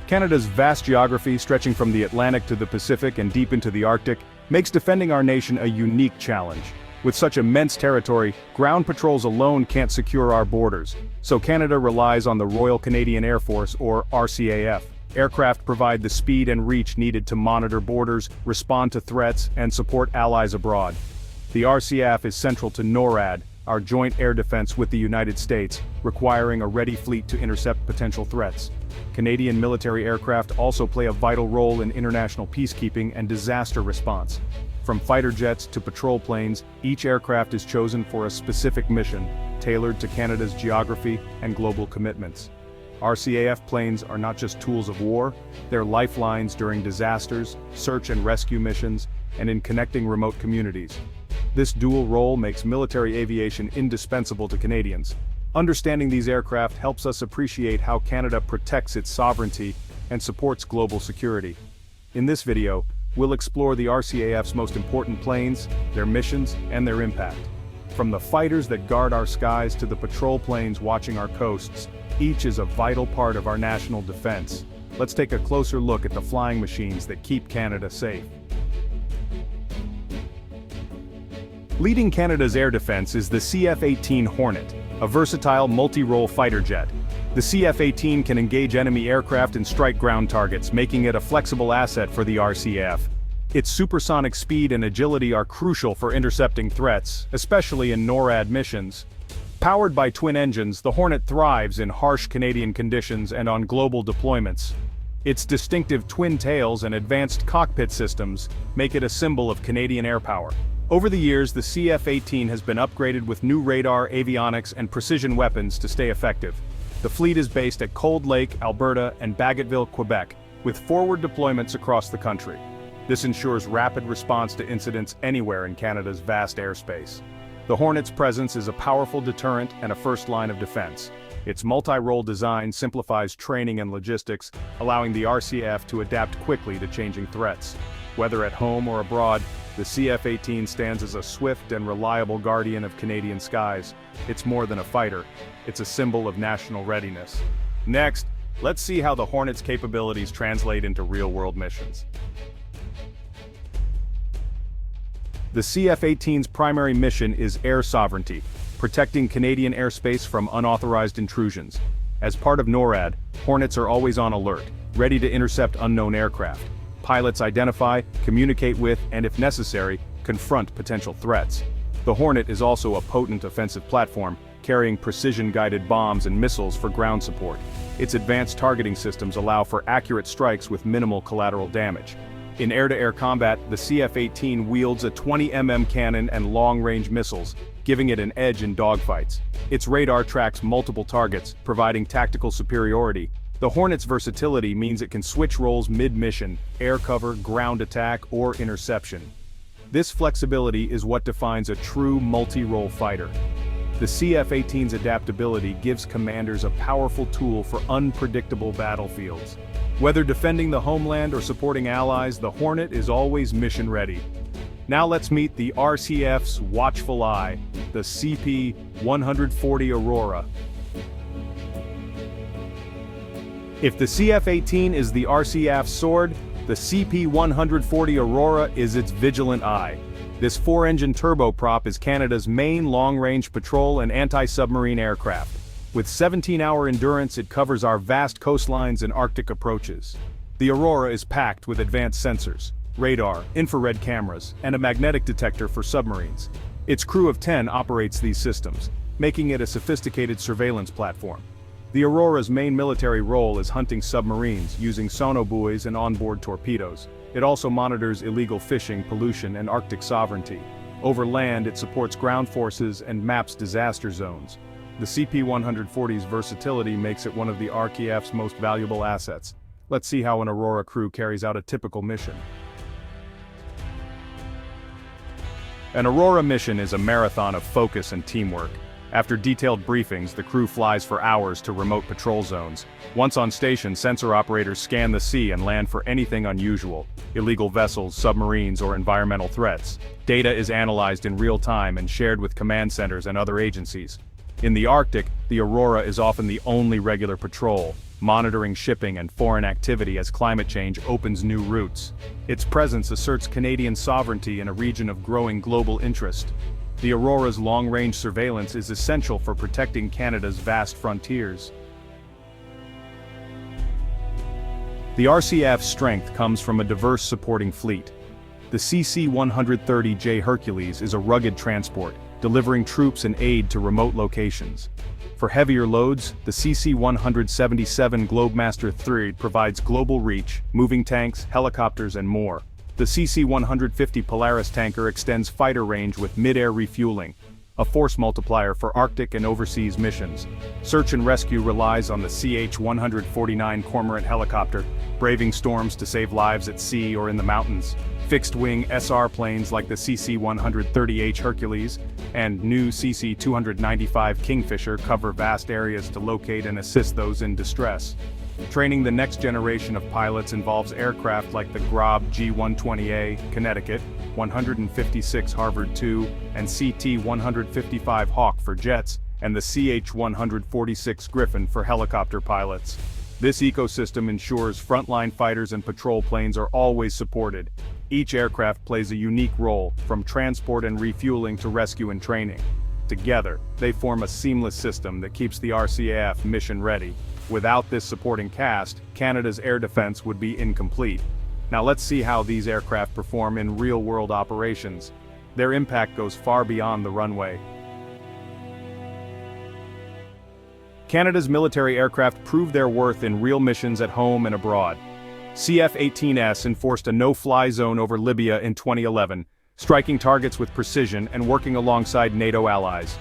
Canada's vast geography, stretching from the Atlantic to the Pacific and deep into the Arctic, makes defending our nation a unique challenge. With such immense territory, ground patrols alone can't secure our borders, so Canada relies on the Royal Canadian Air Force, or RCAF. Aircraft provide the speed and reach needed to monitor borders, respond to threats, and support allies abroad. The RCAF is central to NORAD, our joint air defense with the United States, requiring a ready fleet to intercept potential threats. Canadian military aircraft also play a vital role in international peacekeeping and disaster response. From fighter jets to patrol planes, each aircraft is chosen for a specific mission, tailored to Canada's geography and global commitments. RCAF planes are not just tools of war, they're lifelines during disasters, search and rescue missions, and in connecting remote communities. This dual role makes military aviation indispensable to Canadians. Understanding these aircraft helps us appreciate how Canada protects its sovereignty and supports global security. In this video, we'll explore the RCAF's most important planes, their missions, and their impact. From the fighters that guard our skies to the patrol planes watching our coasts, each is a vital part of our national defense. Let's take a closer look at the flying machines that keep Canada safe. Leading Canada's air defense is the CF-18 Hornet, a versatile multi-role fighter jet. The CF-18 can engage enemy aircraft and strike ground targets, making it a flexible asset for the RCAF. Its supersonic speed and agility are crucial for intercepting threats, especially in NORAD missions. Powered by twin engines, the Hornet thrives in harsh Canadian conditions and on global deployments. Its distinctive twin tails and advanced cockpit systems make it a symbol of Canadian air power. Over the years, the CF-18 has been upgraded with new radar, avionics, and precision weapons to stay effective. The fleet is based at Cold Lake, Alberta, and Bagotville, Quebec, with forward deployments across the country. This ensures rapid response to incidents anywhere in Canada's vast airspace. The Hornet's presence is a powerful deterrent and a first line of defense. Its multi-role design simplifies training and logistics, allowing the RCAF to adapt quickly to changing threats. Whether at home or abroad, the CF-18 stands as a swift and reliable guardian of Canadian skies. It's more than a fighter, it's a symbol of national readiness. Next, let's see how the Hornet's capabilities translate into real-world missions. The CF-18's primary mission is air sovereignty, protecting Canadian airspace from unauthorized intrusions. As part of NORAD, Hornets are always on alert, ready to intercept unknown aircraft. Pilots identify, communicate with, and if necessary, confront potential threats. The Hornet is also a potent offensive platform, carrying precision-guided bombs and missiles for ground support. Its advanced targeting systems allow for accurate strikes with minimal collateral damage. In air-to-air combat, the CF-18 wields a 20mm cannon and long-range missiles, giving it an edge in dogfights. Its radar tracks multiple targets, providing tactical superiority. The Hornet's versatility means it can switch roles mid-mission, air cover, ground attack, or interception. This flexibility is what defines a true multi-role fighter. The CF-18's adaptability gives commanders a powerful tool for unpredictable battlefields. Whether defending the homeland or supporting allies, the Hornet is always mission-ready. Now let's meet the RCAF's watchful eye, the CP-140 Aurora. If the CF-18 is the RCAF's sword, the CP-140 Aurora is its vigilant eye. This four-engine turboprop is Canada's main long-range patrol and anti-submarine aircraft. With 17-hour endurance, it covers our vast coastlines and Arctic approaches. The Aurora is packed with advanced sensors, radar, infrared cameras, and a magnetic detector for submarines. Its crew of 10 operates these systems, making it a sophisticated surveillance platform. The Aurora's main military role is hunting submarines using sonobuoys and onboard torpedoes. It also monitors illegal fishing, pollution, and Arctic sovereignty. Over land, it supports ground forces and maps disaster zones. The CP-140's versatility makes it one of the RCAF's most valuable assets. Let's see how an Aurora crew carries out a typical mission. An Aurora mission is a marathon of focus and teamwork. After detailed briefings, the crew flies for hours to remote patrol zones. Once on station, sensor operators scan the sea and land for anything unusual: illegal vessels, submarines, or environmental threats. Data is analyzed in real time and shared with command centers and other agencies. In the Arctic, the Aurora is often the only regular patrol, monitoring shipping and foreign activity as climate change opens new routes. Its presence asserts Canadian sovereignty in a region of growing global interest. The Aurora's long-range surveillance is essential for protecting Canada's vast frontiers. The RCF's strength comes from a diverse supporting fleet. The CC-130J Hercules is a rugged transport, delivering troops and aid to remote locations. For heavier loads, the CC-177 Globemaster III provides global reach, moving tanks, helicopters, and more. The CC-150 Polaris tanker extends fighter range with mid-air refueling, a force multiplier for Arctic and overseas missions. Search and rescue relies on the CH-149 Cormorant helicopter, braving storms to save lives at sea or in the mountains. Fixed-wing SR planes like the CC-130H Hercules and new CC-295 Kingfisher cover vast areas to locate and assist those in distress. Training the next generation of pilots involves aircraft like the Grob G-120A Connecticut, 156 Harvard II, and CT-155 Hawk for jets, and the CH-146 Griffin for helicopter pilots. This ecosystem ensures frontline fighters and patrol planes are always supported. Each aircraft plays a unique role, from transport and refueling to rescue and training. Together, they form a seamless system that keeps the RCAF mission ready. Without this supporting cast, Canada's air defense would be incomplete. Now let's see how these aircraft perform in real-world operations. Their impact goes far beyond the runway. Canada's military aircraft prove their worth in real missions at home and abroad. CF-18S enforced a no-fly zone over Libya in 2011, striking targets with precision and working alongside NATO allies.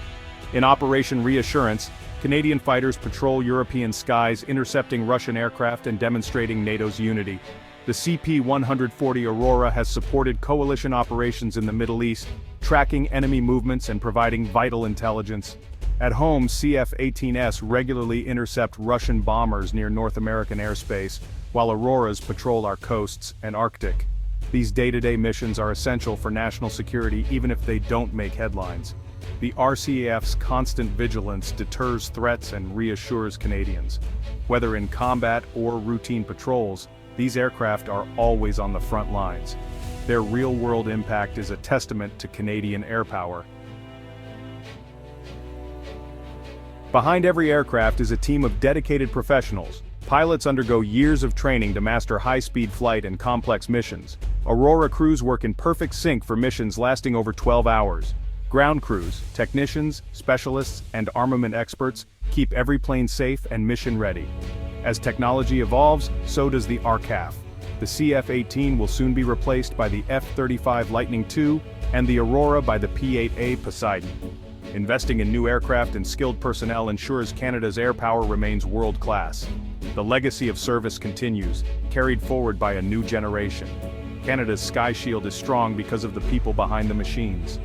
In Operation Reassurance, Canadian fighters patrol European skies, intercepting Russian aircraft and demonstrating NATO's unity. The CP-140 Aurora has supported coalition operations in the Middle East, tracking enemy movements and providing vital intelligence. At home, CF-18S regularly intercept Russian bombers near North American airspace, while Auroras patrol our coasts and Arctic. These day-to-day missions are essential for national security even if they don't make headlines. The RCAF's constant vigilance deters threats and reassures Canadians. Whether in combat or routine patrols, these aircraft are always on the front lines. Their real-world impact is a testament to Canadian air power. Behind every aircraft is a team of dedicated professionals. Pilots undergo years of training to master high-speed flight and complex missions. Aurora crews work in perfect sync for missions lasting over 12 hours. Ground crews, technicians, specialists, and armament experts keep every plane safe and mission-ready. As technology evolves, so does the RCAF. The CF-18 will soon be replaced by the F-35 Lightning II and the Aurora by the P-8A Poseidon. Investing in new aircraft and skilled personnel ensures Canada's air power remains world-class. The legacy of service continues, carried forward by a new generation. Canada's Sky Shield is strong because of the people behind the machines.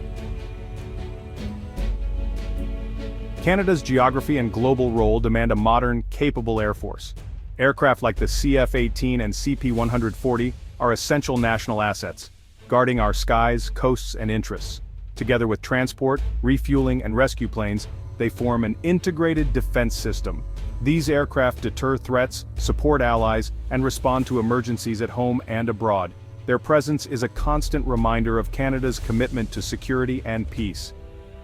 Canada's geography and global role demand a modern, capable air force. Aircraft like the CF-18 and CP-140 are essential national assets, guarding our skies, coasts, and interests. Together with transport, refueling, and rescue planes, they form an integrated defense system. These aircraft deter threats, support allies, and respond to emergencies at home and abroad. Their presence is a constant reminder of Canada's commitment to security and peace.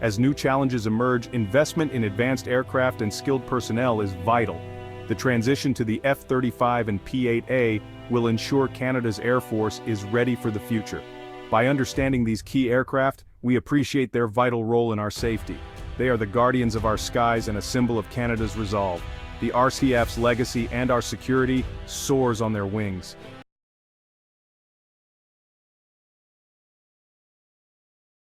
As new challenges emerge, investment in advanced aircraft and skilled personnel is vital. The transition to the F-35 and P-8A will ensure Canada's Air Force is ready for the future. By understanding these key aircraft, we appreciate their vital role in our safety. They are the guardians of our skies and a symbol of Canada's resolve. The RCF's legacy and our security soars on their wings.